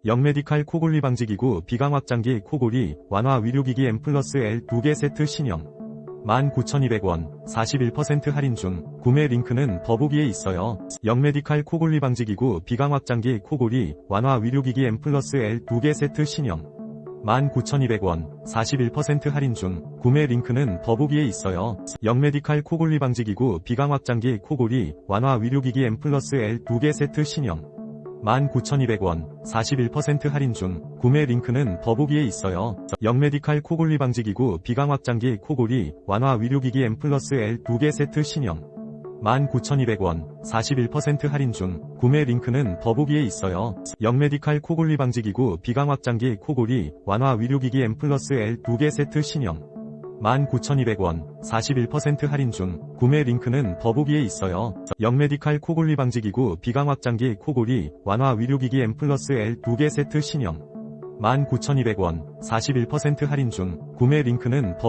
영메디칼 코골이 방지기구 비강확장기 코골이 완화 위료기기 M 플러스 L 2개 세트 신형 19,200원 41% 할인 중. 구매 링크는 더보기에 있어요. 영메디칼 코골이 방지기구 비강확장기 코골이 완화 위료기기 M 플러스 L 2개 세트 신형 19,200원 41% 할인 중. 구매 링크는 더보기에 있어요. 영메디칼 코골이 방지기구 비강확장기 코골이 완화 위료기기 M 플러스 L 2개 세트 신형 19,200원 41% 할인 중. 구매 링크는 더보기에 있어요. 영메디칼 코골이 방지기구 비강확장기 코골이 완화 위료기기 M 플러스 L 2개 세트 신형 19,200원 41% 할인 중. 구매 링크는 더보기에 있어요. 영메디칼 코골이 방지기구 비강확장기 코골이 완화 위료기기 M 플러스 L 2개 세트 신형 19,200원 41% 할인 중. 구매 링크는 더보기에 있어요. 영메디칼 코골이 방지기구 비강확장기 코골이 완화 위료기기 M 플러스 L 2개 세트 신형 19,200원 41% 할인 중. 구매 링크는 더보기에